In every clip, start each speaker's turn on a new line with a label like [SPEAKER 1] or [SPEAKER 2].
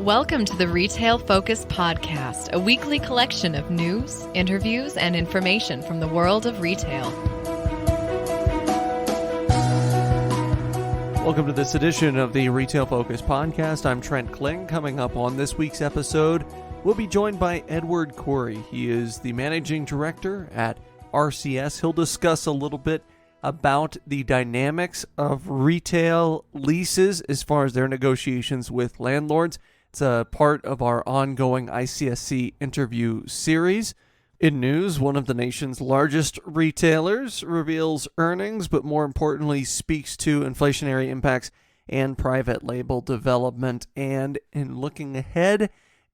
[SPEAKER 1] Welcome to the Retail Focus Podcast, a weekly collection of news, interviews, and information from the world of retail.
[SPEAKER 2] Welcome to this edition of the Retail Focus Podcast. I'm Trent Kling. Coming up on this week's episode, we'll be joined by Edward Coury. He is the Managing Director at RCS. He'll discuss a little bit about the dynamics of retail leases as far as their negotiations with landlords. It's a part of our ongoing ICSC interview series. In news, one of the nation's largest retailers reveals earnings, but more importantly speaks to inflationary impacts and private label development. And in looking ahead,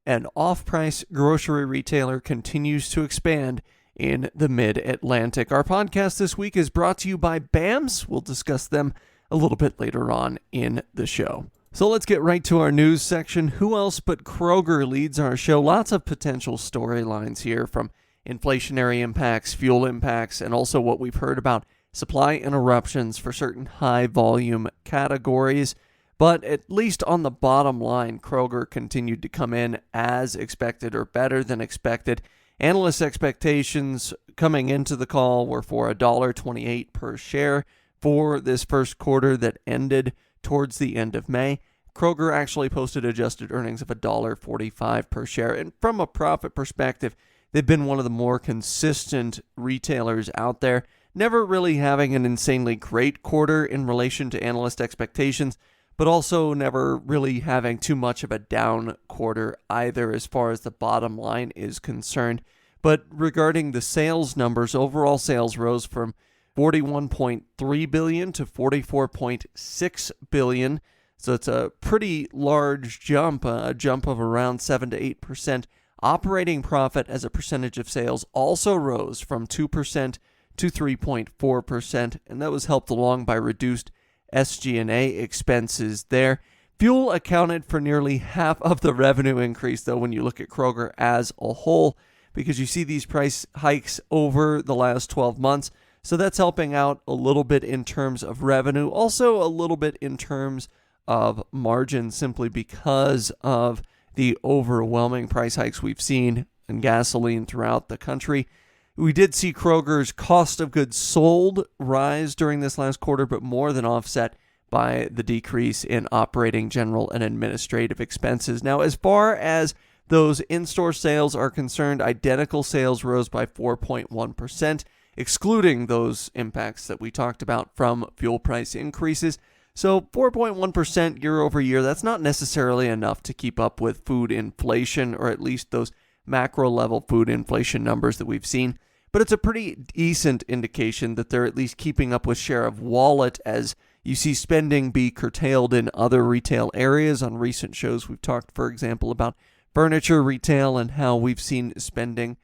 [SPEAKER 2] an off-price grocery retailer continues to expand in the Mid-Atlantic. Our podcast this week is brought to you by ABMS. We'll discuss them a little bit later on in the show. So let's get right to our news section. Who else but Kroger leads our show? Lots of potential storylines here, from inflationary impacts, fuel impacts, and also what we've heard about supply interruptions for certain high-volume categories. But at least on the bottom line, Kroger continued to come in as expected or better than expected. Analyst expectations coming into the call were for $1.28 per share for this first quarter that ended towards the end of May. Kroger actually posted adjusted earnings of $1.45 per share. And from a profit perspective, they've been one of the more consistent retailers out there, never really having an insanely great quarter in relation to analyst expectations, but also never really having too much of a down quarter either as far as the bottom line is concerned. But regarding the sales numbers, overall sales rose from $41.3 billion to $44.6 billion. So it's a pretty large jump, a jump of around 7 to 8%. Operating profit as a percentage of sales also rose from 2% to 3.4%, and that was helped along by reduced SG&A expenses there. Fuel accounted for nearly half of the revenue increase, though, when you look at Kroger as a whole, because you see these price hikes over the last 12 months. So that's helping out a little bit in terms of revenue, also a little bit in terms of margin, simply because of the overwhelming price hikes we've seen in gasoline throughout the country. We did see Kroger's cost of goods sold rise during this last quarter, but more than offset by the decrease in operating, general, and administrative expenses. Now, as far as those in-store sales are concerned, identical sales rose by 4.1%, excluding those impacts that we talked about from fuel price increases. So 4.1% year over year, that's not necessarily enough to keep up with food inflation, or at least those macro level food inflation numbers that we've seen. But it's a pretty decent indication that they're at least keeping up with share of wallet, as you see spending be curtailed in other retail areas. On recent shows, we've talked, for example, about furniture retail and how we've seen spending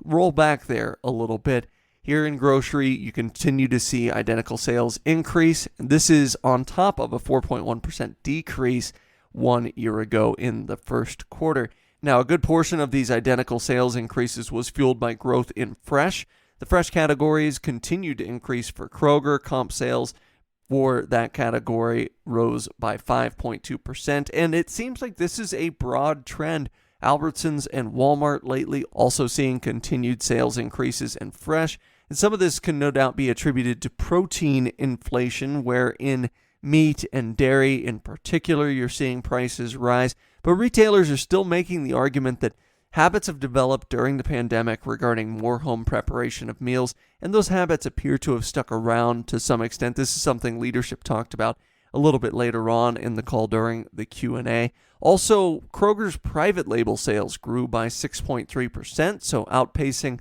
[SPEAKER 2] roll back there a little bit. Here in grocery, you continue to see identical sales increase. And this is on top of a 4.1% decrease 1 year ago in the first quarter. Now, a good portion of these identical sales increases was fueled by growth in fresh. The fresh categories continued to increase for Kroger. Comp sales for that category rose by 5.2%. And it seems like this is a broad trend. Albertsons and Walmart lately also seeing continued sales increases in fresh. And some of this can no doubt be attributed to protein inflation, where in meat and dairy in particular, you're seeing prices rise. But retailers are still making the argument that habits have developed during the pandemic regarding more home preparation of meals, and those habits appear to have stuck around to some extent. This is something leadership talked about a little bit later on in the call during the Q&A. Also, Kroger's private label sales grew by 6.3%, so outpacing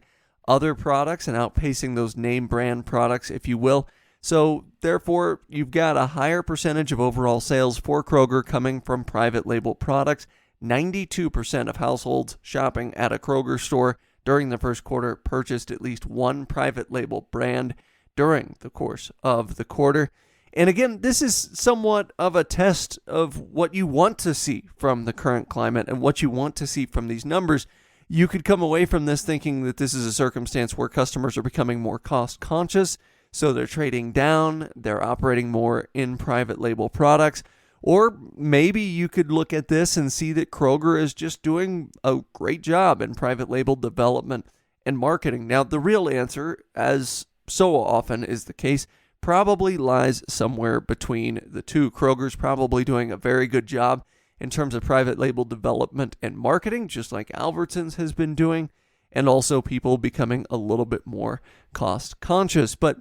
[SPEAKER 2] other products and outpacing those name brand products, if you will. So therefore, you've got a higher percentage of overall sales for Kroger coming from private label products. 92% of households shopping at a Kroger store during the first quarter purchased at least one private label brand during the course of the quarter. And again, this is somewhat of a test of what you want to see from the current climate and what you want to see from these numbers. You could come away from this thinking that this is a circumstance where customers are becoming more cost conscious, so they're trading down, they're operating more in private label products. Or maybe you could look at this and see that Kroger is just doing a great job in private label development and marketing. Now, the real answer, as so often is the case, probably lies somewhere between the two. Kroger's probably doing a very good job in terms of private label development and marketing, just like Albertsons has been doing, and also people becoming a little bit more cost conscious. But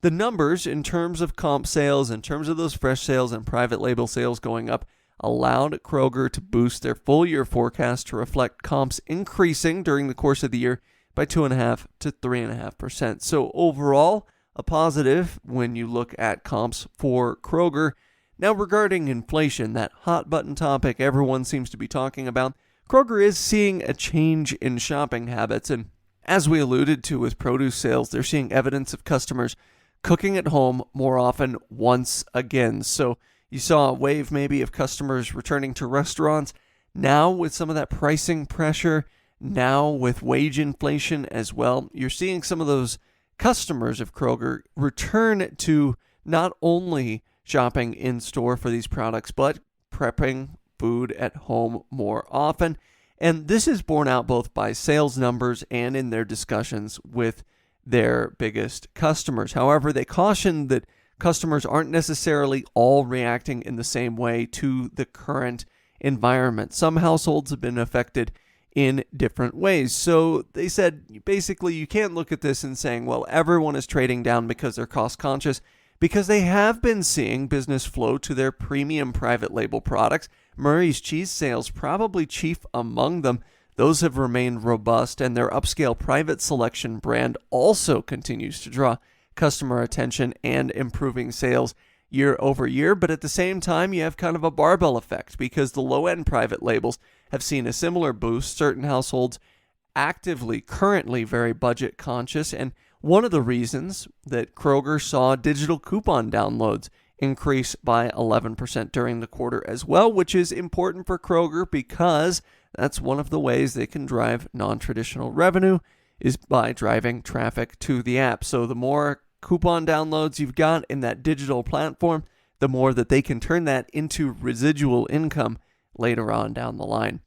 [SPEAKER 2] the numbers in terms of comp sales, in terms of those fresh sales and private label sales going up, allowed Kroger to boost their full year forecast to reflect comps increasing during the course of the year by 2.5% to 3.5%. So overall, a positive when you look at comps for Kroger. Now, regarding inflation, that hot button topic everyone seems to be talking about, Kroger is seeing a change in shopping habits. And as we alluded to with produce sales, they're seeing evidence of customers cooking at home more often once again. So you saw a wave maybe of customers returning to restaurants. Now with some of that pricing pressure, now with wage inflation as well, you're seeing some of those customers of Kroger return to not only shopping in store for these products, but prepping food at home more often. And this is borne out both by sales numbers and in their discussions with their biggest customers. However, they caution that customers aren't necessarily all reacting in the same way to the current environment. Some households have been affected in different ways. So they said, basically, you can't look at this and saying, well, everyone is trading down because they're cost conscious, because they have been seeing business flow to their premium private label products. Murray's cheese sales, probably chief among them. Those have remained robust, and their upscale private selection brand also continues to draw customer attention and improving sales year over year. But at the same time, you have kind of a barbell effect because the low-end private labels have seen a similar boost. Certain households currently very budget conscious, and one of the reasons that Kroger saw digital coupon downloads increase by 11% during the quarter as well, which is important for Kroger because that's one of the ways they can drive non-traditional revenue is by driving traffic to the app. So the more coupon downloads you've got in that digital platform, the more that they can turn that into residual income later on down the line.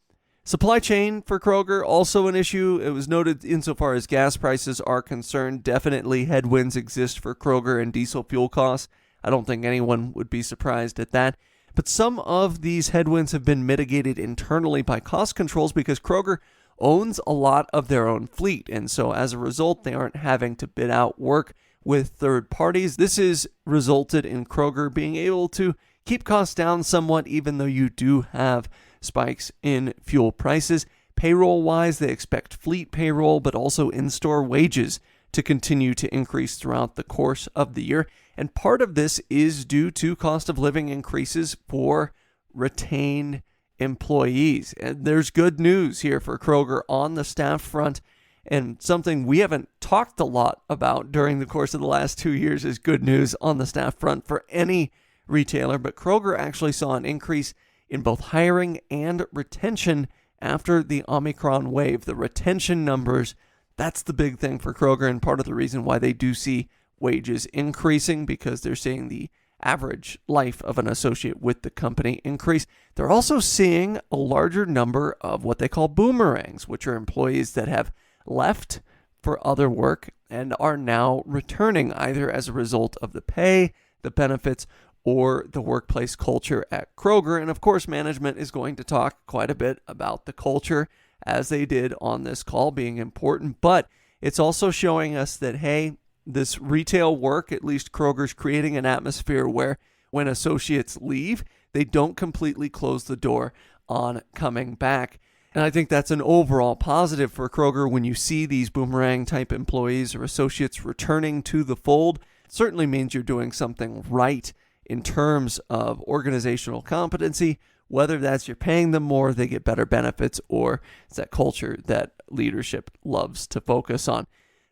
[SPEAKER 2] Supply chain for Kroger, also an issue. It was noted insofar as gas prices are concerned, definitely headwinds exist for Kroger and diesel fuel costs. I don't think anyone would be surprised at that. But some of these headwinds have been mitigated internally by cost controls because Kroger owns a lot of their own fleet. And so as a result, they aren't having to bid out work with third parties. This has resulted in Kroger being able to keep costs down somewhat, even though you do have spikes in fuel prices. Payroll-wise, they expect fleet payroll, but also in-store wages to continue to increase throughout the course of the year. And part of this is due to cost of living increases for retained employees. And there's good news here for Kroger on the staff front. And something we haven't talked a lot about during the course of the last 2 years is good news on the staff front for any retailer. But Kroger actually saw an increase in both hiring and retention after the Omicron wave. The retention numbers, that's the big thing for Kroger, and part of the reason why they do see wages increasing, because they're seeing the average life of an associate with the company increase. They're also seeing a larger number of what they call boomerangs, which are employees that have left for other work and are now returning either as a result of the pay, the benefits, or the workplace culture at Kroger. And of course, management is going to talk quite a bit about the culture, as they did on this call, being important. But it's also showing us that, hey, this retail work, at least Kroger's creating an atmosphere where when associates leave, they don't completely close the door on coming back. And I think that's an overall positive for Kroger when you see these boomerang type employees or associates returning to the fold. It certainly means you're doing something right in terms of organizational competency, whether that's you're paying them more, they get better benefits, or it's that culture that leadership loves to focus on.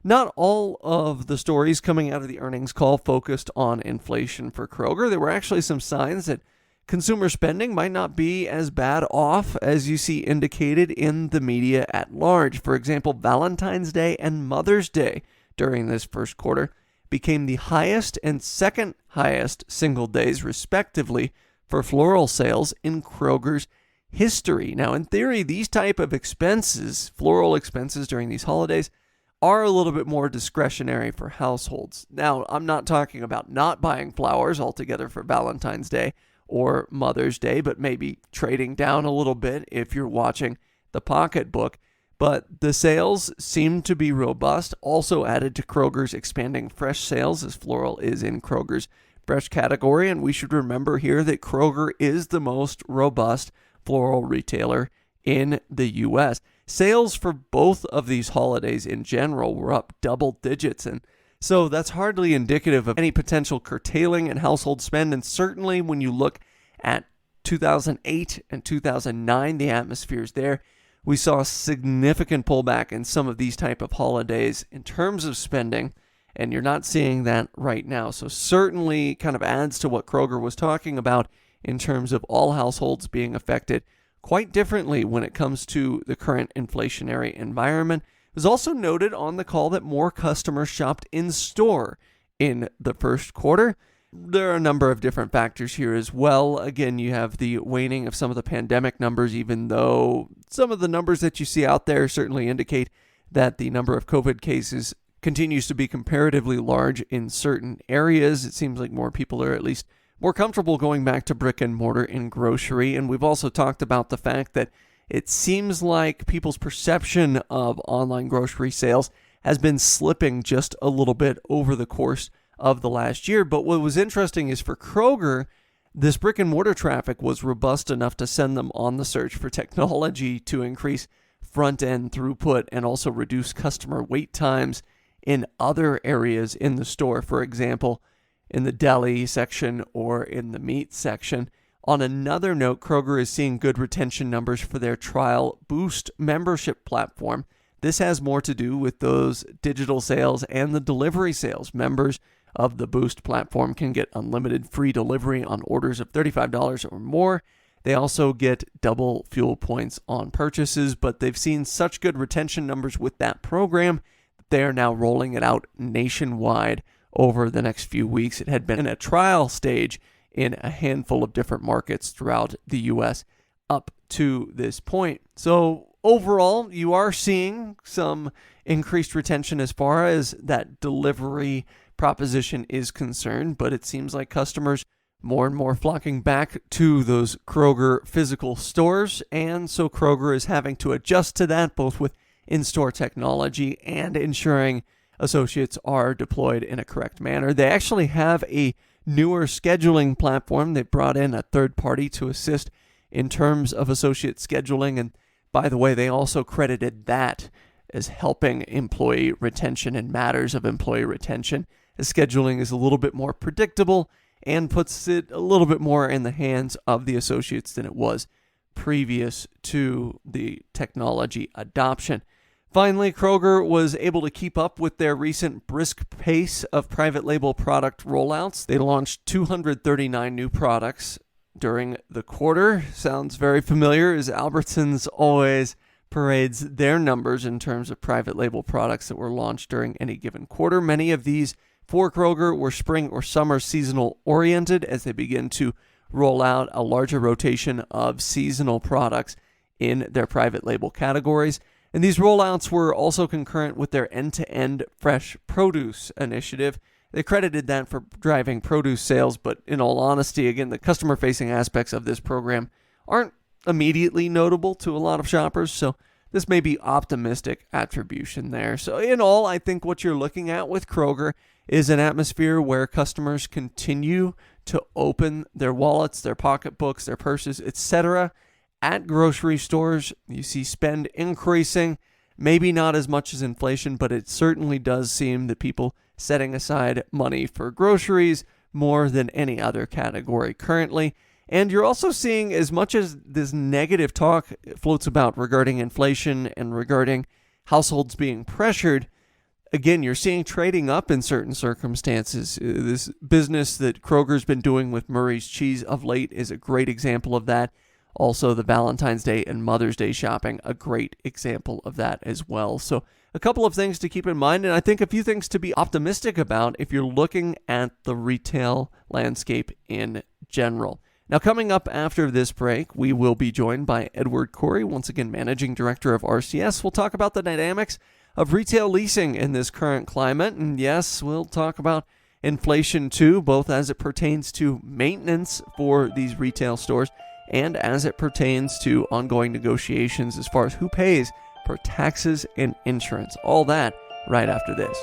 [SPEAKER 2] Not all of the stories coming out of the earnings call focused on inflation for Kroger. There were actually some signs that consumer spending might not be as bad off as you see indicated in the media at large. For example, Valentine's Day and Mother's Day during this first quarter became the highest and second highest single days, respectively, for floral sales in Kroger's history. Now, in theory, these type of expenses, floral expenses during these holidays, are a little bit more discretionary for households. Now, I'm not talking about not buying flowers altogether for Valentine's Day or Mother's Day, but maybe trading down a little bit if you're watching the pocketbook. But the sales seem to be robust, also added to Kroger's expanding fresh sales, as floral is in Kroger's fresh category. And we should remember here that Kroger is the most robust floral retailer in the U.S. Sales for both of these holidays in general were up double digits, and so that's hardly indicative of any potential curtailing in household spend. And certainly when you look at 2008 and 2009, the atmospheres there, we saw a significant pullback in some of these type of holidays in terms of spending, and you're not seeing that right now. So certainly kind of adds to what Kroger was talking about in terms of all households being affected quite differently when it comes to the current inflationary environment. It was also noted on the call that more customers shopped in store in the first quarter. There are a number of different factors here as well. Again, you have the waning of some of the pandemic numbers, even though some of the numbers that you see out there certainly indicate that the number of COVID cases continues to be comparatively large in certain areas. It seems like more people are at least more comfortable going back to brick and mortar in grocery. And we've also talked about the fact that it seems like people's perception of online grocery sales has been slipping just a little bit over the course of the last year. But what was interesting is for Kroger, this brick and mortar traffic was robust enough to send them on the search for technology to increase front end throughput and also reduce customer wait times in other areas in the store. For example, in the deli section or in the meat section. On another note, Kroger is seeing good retention numbers for their trial Boost membership platform. This has more to do with those digital sales and the delivery sales. Members of the Boost platform can get unlimited free delivery on orders of $35 or more. They also get double fuel points on purchases, but they've seen such good retention numbers with that program that they are now rolling it out nationwide over the next few weeks. It had been in a trial stage in a handful of different markets throughout the U.S. up to this point. So overall, you are seeing some increased retention as far as that delivery proposition is concerned, but it seems like customers more and more flocking back to those Kroger physical stores, and so Kroger is having to adjust to that, both with in-store technology and ensuring associates are deployed in a correct manner. They actually have a newer scheduling platform. They brought in a third party to assist in terms of associate scheduling. And by the way, they also credited that as helping employee retention and matters of employee retention. The scheduling is a little bit more predictable and puts it a little bit more in the hands of the associates than it was previous to the technology adoption. Finally, Kroger was able to keep up with their recent brisk pace of private label product rollouts. They launched 239 new products during the quarter. Sounds very familiar, as Albertsons always parades their numbers in terms of private label products that were launched during any given quarter. Many of these for Kroger were spring or summer seasonal oriented as they begin to roll out a larger rotation of seasonal products in their private label categories. And these rollouts were also concurrent with their end-to-end fresh produce initiative. They credited that for driving produce sales, but in all honesty, again, the customer-facing aspects of this program aren't immediately notable to a lot of shoppers, so this may be optimistic attribution there. So in all, I think what you're looking at with Kroger is an atmosphere where customers continue to open their wallets, their pocketbooks, their purses, etc., at grocery stores. You see spend increasing, maybe not as much as inflation, but it certainly does seem that people setting aside money for groceries more than any other category currently. And you're also seeing, as much as this negative talk floats about regarding inflation and regarding households being pressured, again, you're seeing trading up in certain circumstances. This business that Kroger's been doing with Murray's Cheese of late is a great example of that. Also, the Valentine's Day and Mother's Day shopping, a great example of that as well. So a couple of things to keep in mind, and I think a few things to be optimistic about if you're looking at the retail landscape in general. Now, coming up after this break, we will be joined by Edward Coury, once again Managing Director of RCS. We'll talk about the dynamics of retail leasing in this current climate. And yes, we'll talk about inflation too, both as it pertains to maintenance for these retail stores and as it pertains to ongoing negotiations as far as who pays for taxes and insurance. All that right after this.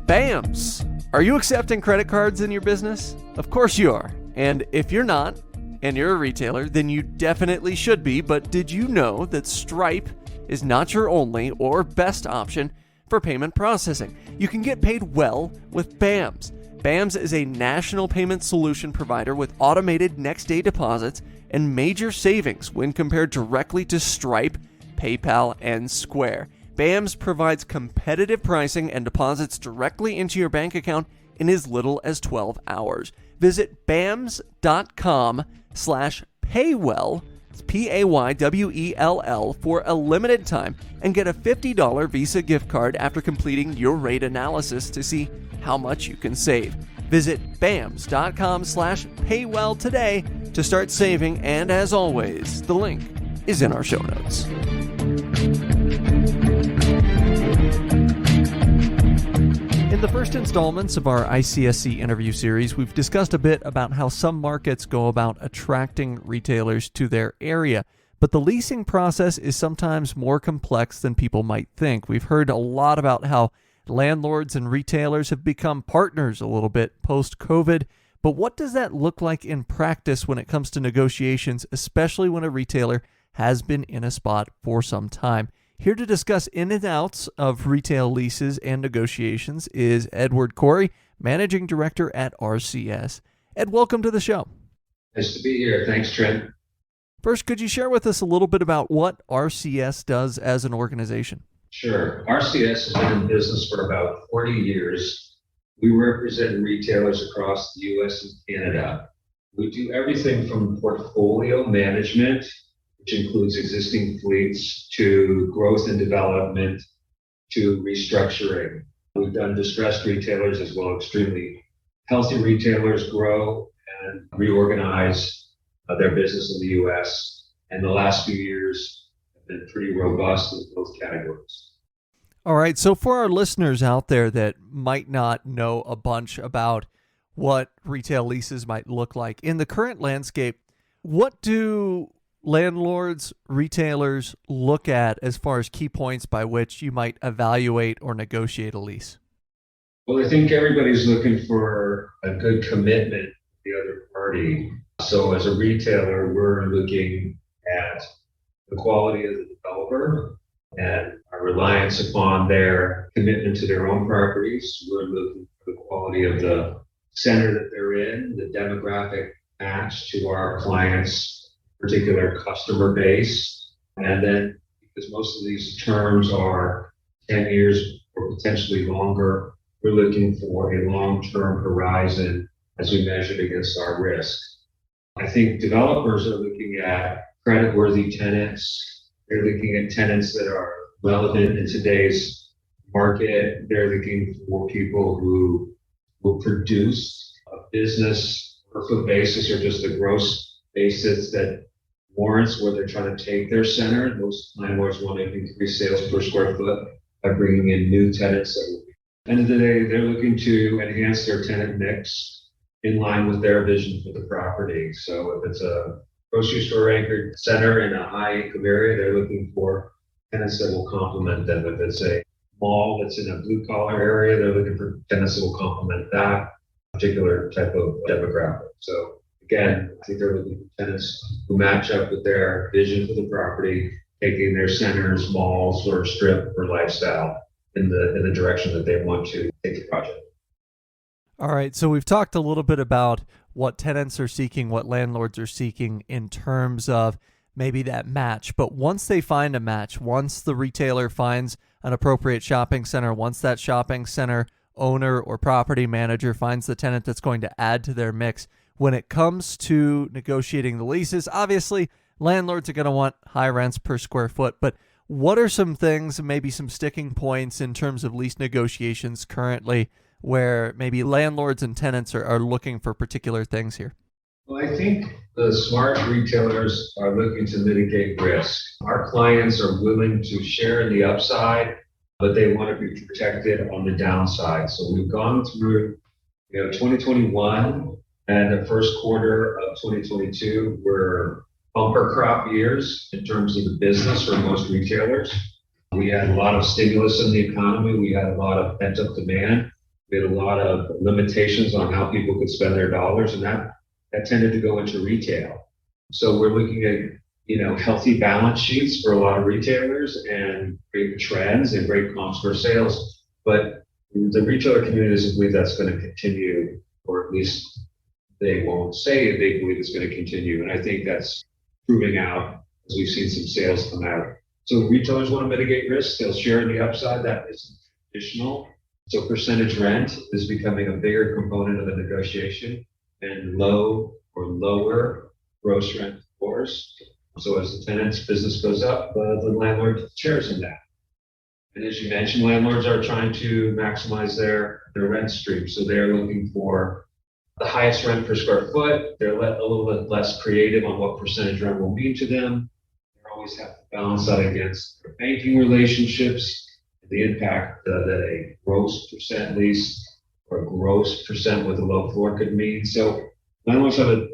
[SPEAKER 2] ABMS. Are you accepting credit cards in your business? Of course you are. And if you're not, and you're a retailer, then you definitely should be. But did you know that Stripe is not your only or best option for payment processing? You can get paid well with ABMS. ABMS is a national payment solution provider with automated next-day deposits and major savings when compared directly to Stripe, PayPal, and Square. ABMS provides competitive pricing and deposits directly into your bank account in as little as 12 hours. Visit bams.com/paywell, it's Paywell, for a limited time and get a $50 Visa gift card after completing your rate analysis to see how much you can save. Visit bams.com/paywell today to start saving, and as always, the link is in our show notes. In the first installments of our ICSC interview series, we've discussed a bit about how some markets go about attracting retailers to their area, but the leasing process is sometimes more complex than people might think. We've heard a lot about how landlords and retailers have become partners a little bit post-COVID, but what does that look like in practice when it comes to negotiations, especially when a retailer has been in a spot for some time? Here to discuss in and outs of retail leases and negotiations is Edward Coury, Managing Director at RCS. Ed, welcome to the show.
[SPEAKER 3] Nice to be here. Thanks, Trent.
[SPEAKER 2] First, could you share with us a little bit about what RCS does as an organization?
[SPEAKER 3] Sure. RCS has been in business for about 40 years. We represent retailers across the U.S. and Canada. We do everything from portfolio management, which includes existing fleets, to growth and development, to restructuring. We've done distressed retailers as well, extremely healthy retailers grow and reorganize their business in the U.S. And the last few years have been pretty robust in both categories.
[SPEAKER 2] All right, so for our listeners out there that might not know a bunch about what retail leases might look like, in the current landscape, what do landlords, retailers look at as far as key points by which you might evaluate or negotiate a lease?
[SPEAKER 3] Well, I think everybody's looking for a good commitment to the other party. So as a retailer, we're looking at the quality of the developer and our reliance upon their commitment to their own properties. We're looking for the quality of the center that they're in, the demographic match to our clients' particular customer base. And then, because most of these terms are 10 years or potentially longer, we're looking for a long-term horizon as we measured against our risk. I think developers are looking at creditworthy tenants. They're looking at tenants that are relevant in today's market. They're looking for people who will produce a business per foot basis or just a gross basis that warrants where they're trying to take their center. Most landlords want to increase sales per square foot by bringing in new tenants. At the end of the day, they're looking to enhance their tenant mix in line with their vision for the property. So if it's a grocery store anchored center in a high income area, they're looking for tenants that will complement them. If it's a mall that's in a blue collar area, they're looking for tenants that will complement that particular type of demographic. So again, I think they're looking for tenants who match up with their vision for the property, taking their centers, malls, or strip or lifestyle in the direction that they want to take the project.
[SPEAKER 2] All right, so we've talked a little bit about what tenants are seeking, what landlords are seeking in terms of maybe that match. But once they find a match, once the retailer finds an appropriate shopping center, once that shopping center owner or property manager finds the tenant that's going to add to their mix, when it comes to negotiating the leases, obviously landlords are going to want high rents per square foot. But what are some things, maybe some sticking points in terms of lease negotiations currently where maybe landlords and tenants are looking for particular things here?
[SPEAKER 3] Well, I think the smart retailers are looking to mitigate risk. Our clients are willing to share in the upside, but they want to be protected on the downside. So we've gone through, 2021 and the first quarter of 2022 were bumper crop years in terms of the business for most retailers. We had a lot of stimulus in the economy. We had a lot of pent-up demand. We had a lot of limitations on how people could spend their dollars, and that tended to go into retail. So we're looking at, healthy balance sheets for a lot of retailers and great trends and great comps for sales. But the retailer community doesn't believe that's going to continue, or at least they won't say they believe it's going to continue. And I think that's proving out as we've seen some sales come out. So retailers want to mitigate risk. They'll share in the upside. That isn't traditional. So percentage rent is becoming a bigger component of the negotiation, and low or lower gross rent floors. So as the tenant's business goes up, the landlord shares in that. And as you mentioned, landlords are trying to maximize their rent stream. So they're looking for the highest rent per square foot. They're a little bit less creative on what percentage rent will mean to them. They always have to balance that against their banking relationships, the impact that a gross percent lease or a gross percent with a low floor could mean. So landlords have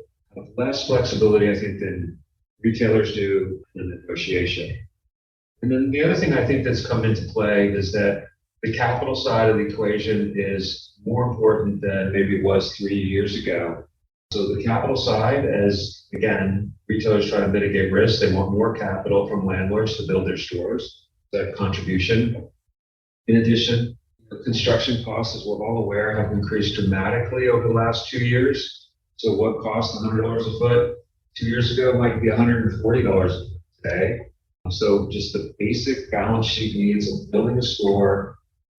[SPEAKER 3] less flexibility, I think, than retailers do in the negotiation. And then the other thing I think that's come into play is that the capital side of the equation is more important than maybe it was 3 years ago. So the capital side, as again, retailers try to mitigate risk, they want more capital from landlords to build their stores, that contribution. In addition, the construction costs, as we're all aware, have increased dramatically over the last 2 years. So what cost $100 a foot 2 years ago might be $140 today. So just the basic balance sheet needs of building a store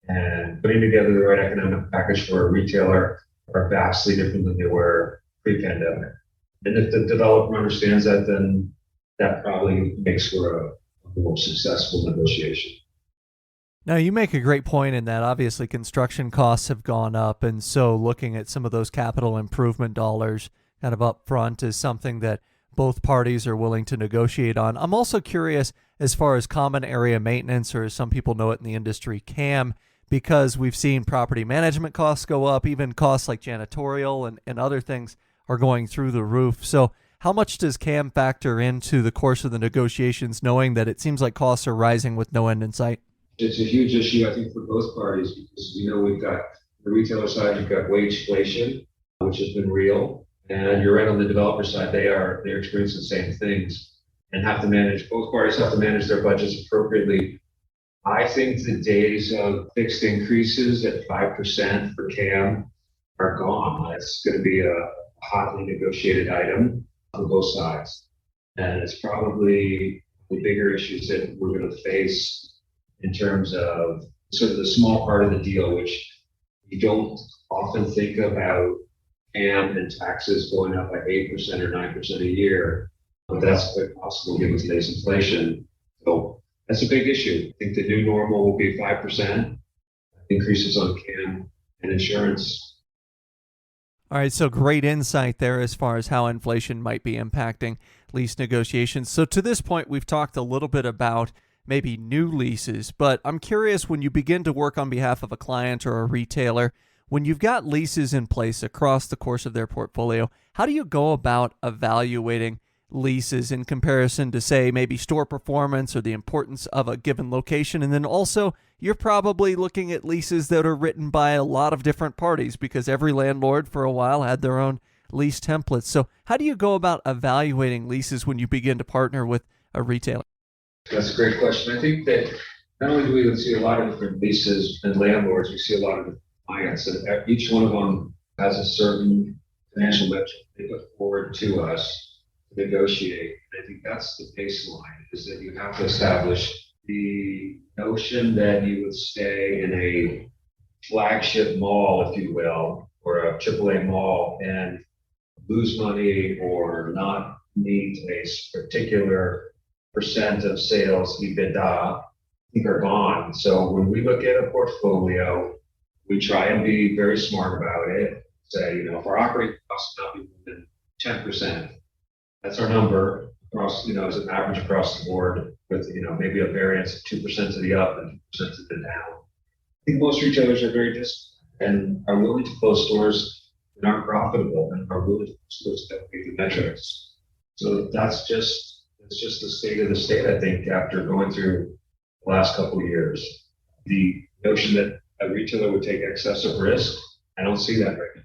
[SPEAKER 3] and putting together the right economic package for a retailer are vastly different than they were pre-pandemic. And if the developer understands that, then that probably makes for a more successful negotiation.
[SPEAKER 2] Now, you make a great point in that obviously construction costs have gone up, and so looking at some of those capital improvement dollars kind of up front is something that both parties are willing to negotiate on. I'm also curious as far as common area maintenance, or as some people know it in the industry, CAM, because we've seen property management costs go up, even costs like janitorial and other things are going through the roof. So how much does CAM factor into the course of the negotiations, knowing that it seems like costs are rising with no end in sight?
[SPEAKER 3] It's a huge issue, I think, for both parties, because we've got the retailer side, you've got wage inflation, which has been real, and you're right on the developer side, they're experiencing the same things and have to manage. Both parties have to manage their budgets appropriately. I think the days of fixed increases at 5% for CAM are gone. That's going to be a hotly negotiated item on both sides, and it's probably the bigger issues that we're going to face in terms of sort of the small part of the deal, which you don't often think about CAM and taxes going up by 8% or 9% a year, but that's quite possible given today's inflation. So that's a big issue. I think the new normal will be 5% increases on CAM and insurance.
[SPEAKER 2] All right, so great insight there as far as how inflation might be impacting lease negotiations. So to this point, we've talked a little bit about maybe new leases, but I'm curious, when you begin to work on behalf of a client or a retailer, when you've got leases in place across the course of their portfolio, how do you go about evaluating leases in comparison to, say, maybe store performance or the importance of a given location? And then also, you're probably looking at leases that are written by a lot of different parties, because every landlord for a while had their own lease templates. So how do you go about evaluating leases when you begin to partner with a retailer?
[SPEAKER 3] That's a great question. I think that not only do we see a lot of different leases and landlords, we see a lot of clients, and each one of them has a certain financial metric they put forward to us to negotiate. And I think that's the baseline, is that you have to establish the notion that you would stay in a flagship mall, if you will, or a AAA mall and lose money or not meet a particular percent of sales EBITDA, I think are gone. So when we look at a portfolio, we try and be very smart about it. Say, if our operating costs not be more than 10%, that's our number across, as an average across the board with, maybe a variance of 2% to the up and 2% to the down. I think most retailers are very disciplined and are willing to close stores that aren't profitable and are willing to close stores that make the metrics. So it's just the state of the state, I think, after going through the last couple of years. The notion that a retailer would take excessive risk, I don't see that right now.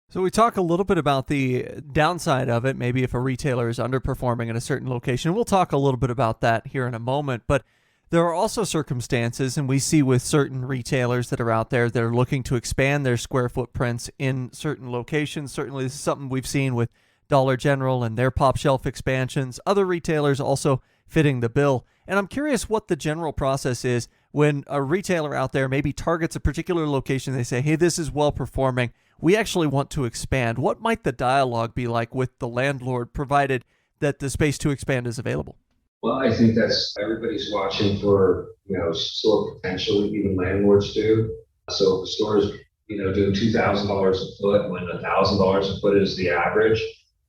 [SPEAKER 2] So we talk a little bit about the downside of it, maybe if a retailer is underperforming in a certain location. We'll talk a little bit about that here in a moment, but there are also circumstances, and we see with certain retailers that are out there that are looking to expand their square footprints in certain locations. Certainly this is something we've seen with Dollar General and their pop shelf expansions, other retailers also fitting the bill. And I'm curious what the general process is when a retailer out there maybe targets a particular location. They say, hey, this is well performing. We actually want to expand. What might the dialogue be like with the landlord, provided that the space to expand is available?
[SPEAKER 3] Well, I think that's everybody's watching for, store potential, even landlords do. So if the store is, doing $2,000 a foot when $1,000 a foot is the average,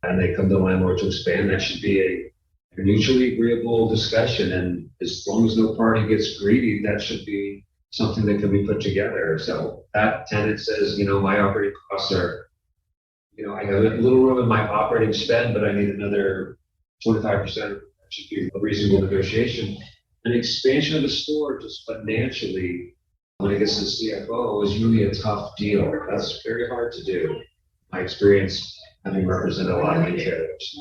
[SPEAKER 3] and they come to the landlord to expand, that should be a mutually agreeable discussion. And as long as no party gets greedy, that should be something that can be put together. So that tenant says, my operating costs are, I have a little room in my operating spend, but I need another 25%. That should be a reasonable negotiation. An expansion of the store just financially, when it gets to the CFO, is really a tough deal. That's very hard to do. My experience having represented a lot of retailers.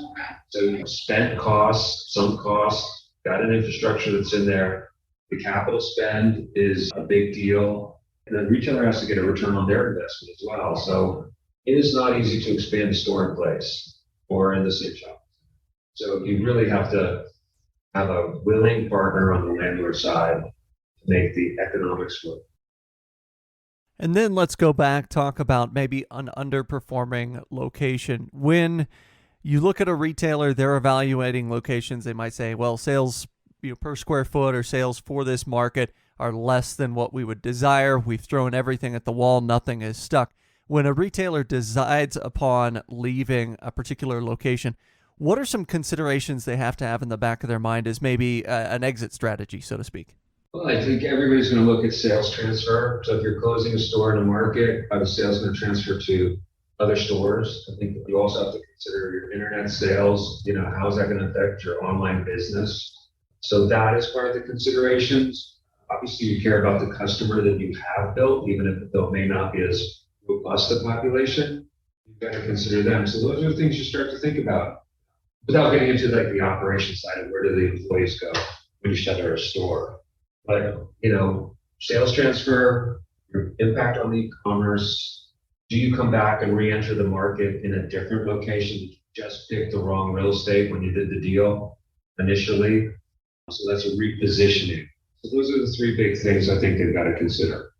[SPEAKER 3] So spent costs, some costs, got an infrastructure that's in there. The capital spend is a big deal. And the retailer has to get a return on their investment as well. So it is not easy to expand a store in place or in the same shop. So you really have to have a willing partner on the landlord side to make the economics work.
[SPEAKER 2] And then let's go back, talk about maybe an underperforming location. When you look at a retailer, they're evaluating locations. They might say, well, sales per square foot or sales for this market are less than what we would desire. We've thrown everything at the wall. Nothing is stuck. When a retailer decides upon leaving a particular location, what are some considerations they have to have in the back of their mind as maybe an exit strategy, so to speak?
[SPEAKER 3] Well, I think everybody's going to look at sales transfer. So if you're closing a store in a market, are the sales going to transfer to other stores? I think you also have to consider your internet sales. How is that going to affect your online business? So that is part of the considerations. Obviously, you care about the customer that you have built, even if the build may not be as robust a population. You've got to consider them. So those are the things you start to think about without getting into the operation side of where do the employees go when you shutter a store. But, sales transfer, your impact on the e-commerce. Do you come back and re-enter the market in a different location? Did you just pick the wrong real estate when you did the deal initially? So that's a repositioning. So those are the three big things I think they've got to consider.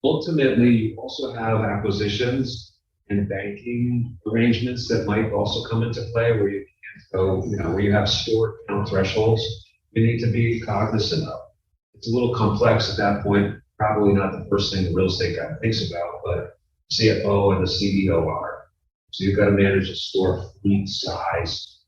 [SPEAKER 3] Ultimately, you also have acquisitions and banking arrangements that might also come into play where you can't go, where you have store count thresholds you need to be cognizant of. It's a little complex at that point, probably not the first thing the real estate guy thinks about, but CFO and the CEO are. So you've got to manage a store fleet size.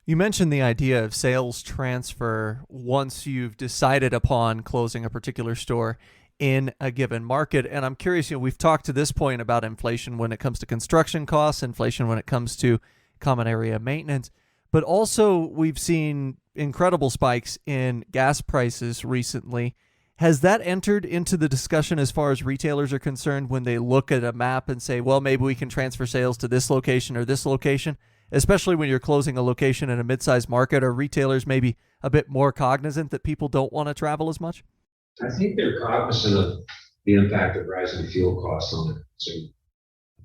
[SPEAKER 2] You mentioned the idea of sales transfer once you've decided upon closing a particular store in a given market. And I'm curious, we've talked to this point about inflation when it comes to construction costs, inflation when it comes to common area maintenance, but also we've seen incredible spikes in gas prices recently. Has that entered into the discussion as far as retailers are concerned when they look at a map and say, well, maybe we can transfer sales to this location or this location, especially when you're closing a location in a mid-sized market? Are retailers maybe a bit more cognizant that people don't want to travel as much?
[SPEAKER 3] I think they're cognizant of the impact of rising fuel costs on it. So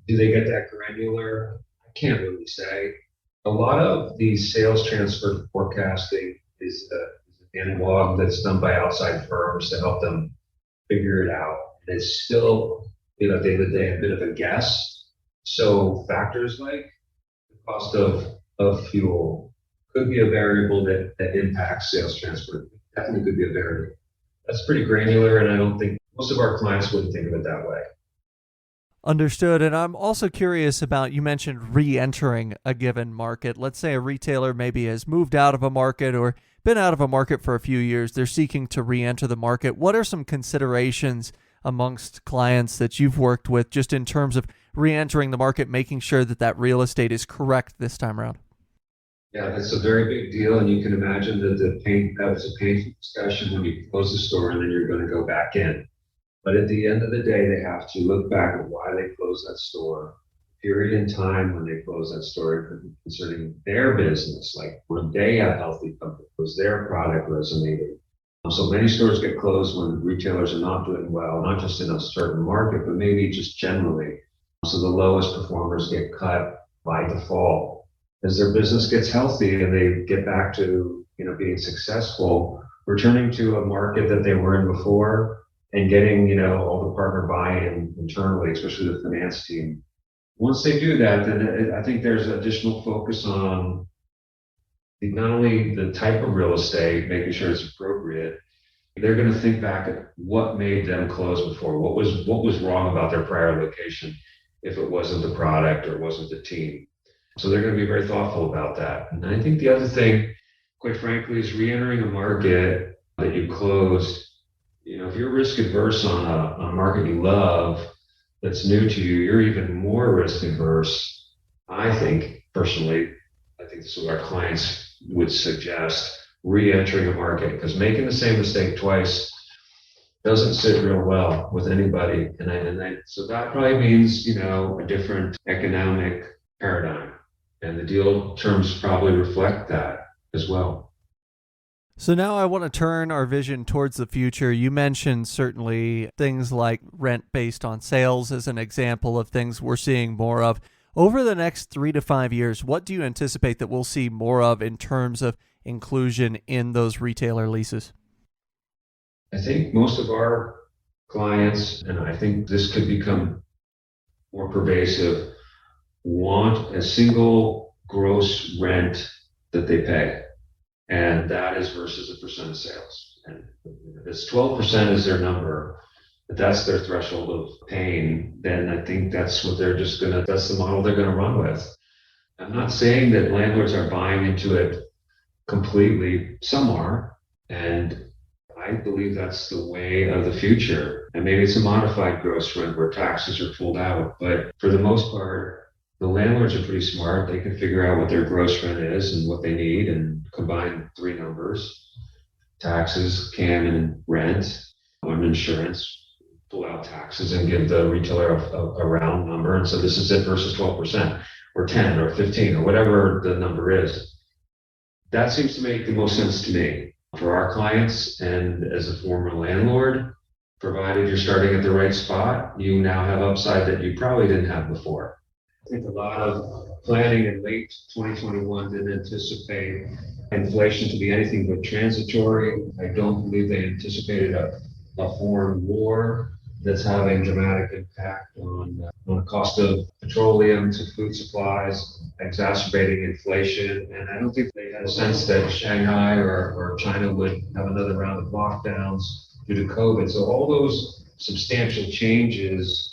[SPEAKER 3] do they get that granular? I can't really say. A lot of the sales transfer forecasting is an analog that's done by outside firms to help them figure it out. And it's still, at the end of the day, a bit of a guess. So factors like the cost of fuel could be a variable that impacts sales transfer. Definitely could be a variable. That's pretty granular, and I don't think most of our clients wouldn't think of it that way.
[SPEAKER 2] Understood. And I'm also curious about, you mentioned re-entering a given market. Let's say a retailer maybe has moved out of a market or been out of a market for a few years. They're seeking to re-enter the market. What are some considerations amongst clients that you've worked with just in terms of re-entering the market, making sure that that real estate is correct this time around?
[SPEAKER 3] Yeah, that's a very big deal, and you can imagine that that was a painful discussion when you close the store and then you're going to go back in. But at the end of the day, they have to look back at why they closed that store, period in time when they closed that store concerning their business, like were they a healthy company, was their product resonating? So many stores get closed when retailers are not doing well, not just in a certain market, but maybe just generally. So the lowest performers get cut by default. As their business gets healthy and they get back to being successful, returning to a market that they were in before and getting all the partner buy-in internally, especially the finance team. Once they do that, then I think there's additional focus on not only the type of real estate, making sure it's appropriate. They're going to think back at what made them close before. What was wrong about their prior location, if it wasn't the product or wasn't the team. So they're going to be very thoughtful about that. And I think the other thing, quite frankly, is re-entering a market that you closed. If you're risk adverse on a market you love that's new to you, you're even more risk adverse. I think personally, this is what our clients would suggest, re-entering a market, because making the same mistake twice doesn't sit real well with anybody. So that probably means, a different economic paradigm. And the deal terms probably reflect that as well.
[SPEAKER 2] So now I want to turn our vision towards the future. You mentioned certainly things like rent based on sales as an example of things we're seeing more of. Over the next 3 to 5 years, what do you anticipate that we'll see more of in terms of inclusion in those retailer leases?
[SPEAKER 3] I think most of our clients, and I think this could become more pervasive, want a single gross rent that they pay. And that is versus a percent of sales. And if it's 12% is their number, if that's their threshold of pain, then I think that's what that's the model they're going to run with. I'm not saying that landlords are buying into it completely. Some are. And I believe that's the way of the future. And maybe it's a modified gross rent where taxes are pulled out. But for the most part, the landlords are pretty smart. They can figure out what their gross rent is and what they need and combine 3 numbers: taxes, CAM, and rent, and insurance. Pull out taxes and give the retailer a round number. And so this is it versus 12% or 10 or 15 or whatever the number is. That seems to make the most sense to me for our clients. And as a former landlord, provided you're starting at the right spot, you now have upside that you probably didn't have before. I think a lot of planning in late 2021 didn't anticipate inflation to be anything but transitory. I don't believe they anticipated a foreign war that's having dramatic impact on the cost of petroleum to food supplies, exacerbating inflation. And I don't think they had a sense that Shanghai or China would have another round of lockdowns due to COVID. So all those substantial changes,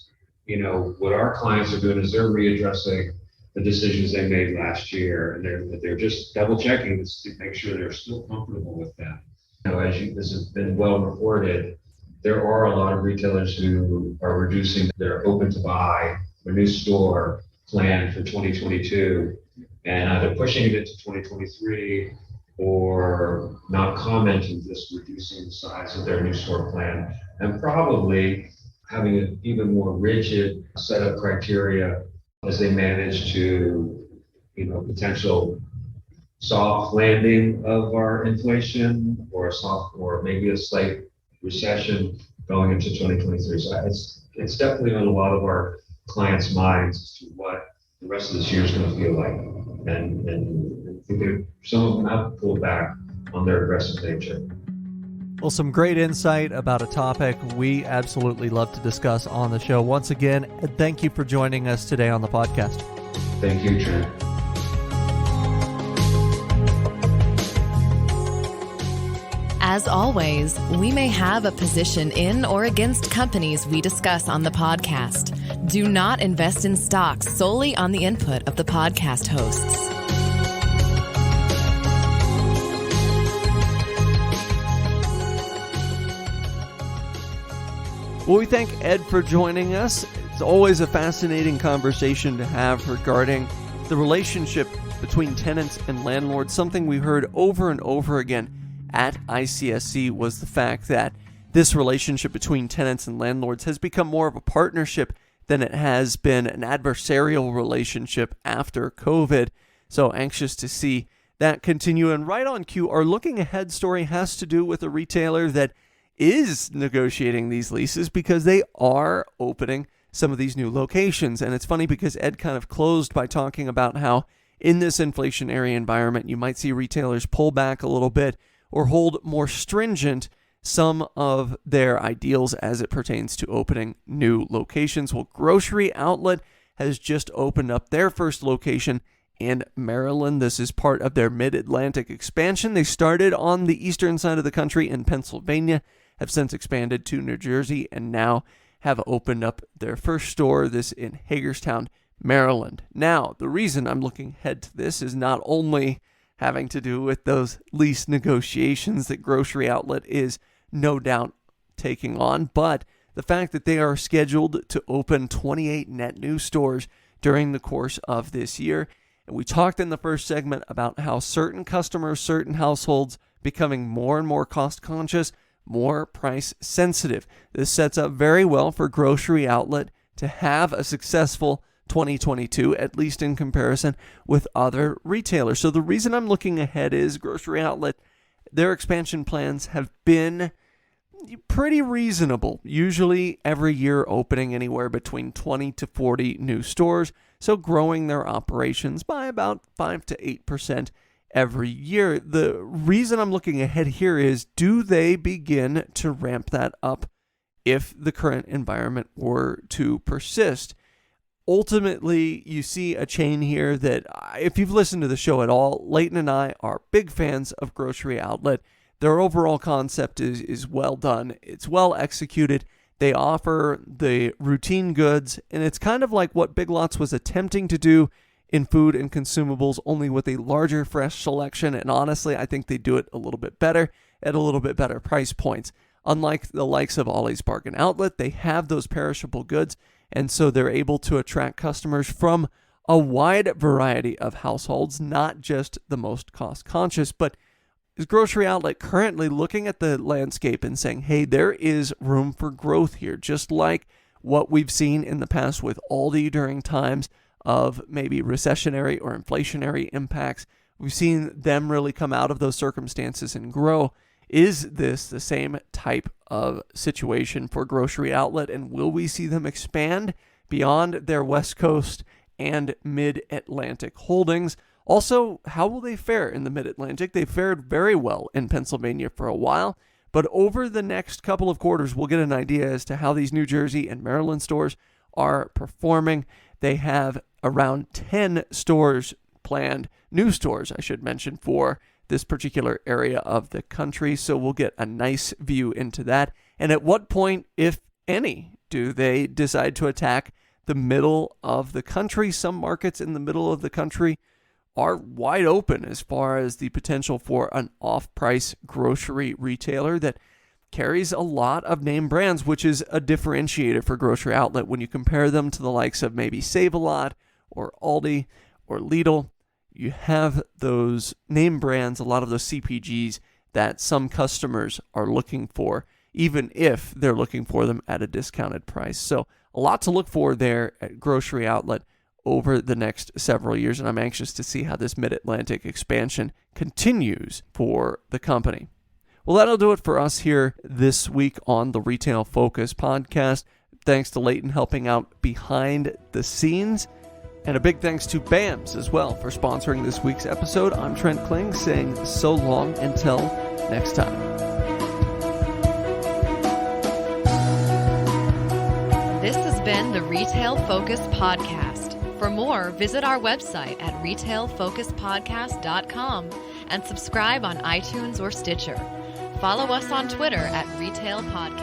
[SPEAKER 3] what our clients are doing is they're readdressing the decisions they made last year, and they're just double checking to make sure they're still comfortable with them. This has been well reported, there are a lot of retailers who are reducing their open to buy, their new store plan for 2022, and either pushing it into 2023 or not commenting, just reducing the size of their new store plan, and probably having an even more rigid set of criteria as they manage to, potential soft landing of our inflation or maybe a slight recession going into 2023. So it's definitely on a lot of our clients' minds as to what the rest of this year is going to feel like. And I think some of them have pulled back on their aggressive nature.
[SPEAKER 2] Well, some great insight about a topic we absolutely love to discuss on the show. Once again, thank you for joining us today on the podcast.
[SPEAKER 3] Thank you, Trent.
[SPEAKER 1] As always, we may have a position in or against companies we discuss on the podcast. Do not invest in stocks solely on the input of the podcast hosts.
[SPEAKER 2] Well, we thank Ed for joining us. It's always a fascinating conversation to have regarding the relationship between tenants and landlords. Something we heard over and over again at ICSC was the fact that this relationship between tenants and landlords has become more of a partnership than it has been an adversarial relationship after COVID. So anxious to see that continue. And right on cue, our looking ahead story has to do with a retailer that is negotiating these leases because they are opening some of these new locations. And it's funny because Ed kind of closed by talking about how in this inflationary environment, you might see retailers pull back a little bit or hold more stringent some of their ideals as it pertains to opening new locations. Well, Grocery Outlet has just opened up their first location in Maryland. This is part of their Mid-Atlantic expansion. They started on the eastern side of the country in Pennsylvania, have since expanded to New Jersey, and now have opened up their first store, this in Hagerstown, Maryland. Now, the reason I'm looking ahead to this is not only having to do with those lease negotiations that Grocery Outlet is no doubt taking on, but the fact that they are scheduled to open 28 net new stores during the course of this year. And we talked in the first segment about how certain customers, certain households becoming more and more cost conscious, more price sensitive. This sets up very well for Grocery Outlet to have a successful 2022, at least in comparison with other retailers. So the reason I'm looking ahead is Grocery Outlet, their expansion plans have been pretty reasonable, usually every year opening anywhere between 20 to 40 new stores, so growing their operations by about 5 to 8% every year. The reason I'm looking ahead here is, do they begin to ramp that up if the current environment were to persist? Ultimately, you see a chain here that, if you've listened to the show at all, Leighton and I are big fans of Grocery Outlet. Their overall concept is well done. It's well executed. They offer the routine goods, and it's kind of like what Big Lots was attempting to do in food and consumables, only with a larger, fresh selection. And honestly, I think they do it a little bit better at a little bit better price points. Unlike the likes of Ollie's Bargain Outlet, they have those perishable goods, and so they're able to attract customers from a wide variety of households, not just the most cost-conscious. But is Grocery Outlet currently looking at the landscape and saying, hey, there is room for growth here, just like what we've seen in the past with Aldi during times of maybe recessionary or inflationary impacts? We've seen them really come out of those circumstances and grow. Is this the same type of situation for Grocery Outlet, and will we see them expand beyond their West Coast and Mid-Atlantic holdings? Also, how will they fare in the Mid-Atlantic? They fared very well in Pennsylvania for a while, but over the next couple of quarters, we'll get an idea as to how these New Jersey and Maryland stores are performing. They have around 10 stores planned, new stores, I should mention, for this particular area of the country. So we'll get a nice view into that. And at what point, if any, do they decide to attack the middle of the country? Some markets in the middle of the country are wide open as far as the potential for an off-price grocery retailer that carries a lot of name brands, which is a differentiator for Grocery Outlet when you compare them to the likes of maybe Save-A-Lot or Aldi or Lidl. You have those name brands, a lot of those CPGs that some customers are looking for, even if they're looking for them at a discounted price. So a lot to look for there at Grocery Outlet over the next several years, and I'm anxious to see how this Mid-Atlantic expansion continues for the company. Well, that'll do it for us here this week on the Retail Focus podcast. Thanks to Leighton helping out behind the scenes. And a big thanks to ABMS as well for sponsoring this week's episode. I'm Trent Kling saying so long until next time.
[SPEAKER 1] This has been the Retail Focus Podcast. For more, visit our website at retailfocuspodcast.com and subscribe on iTunes or Stitcher. Follow us on Twitter at Retail Podcast.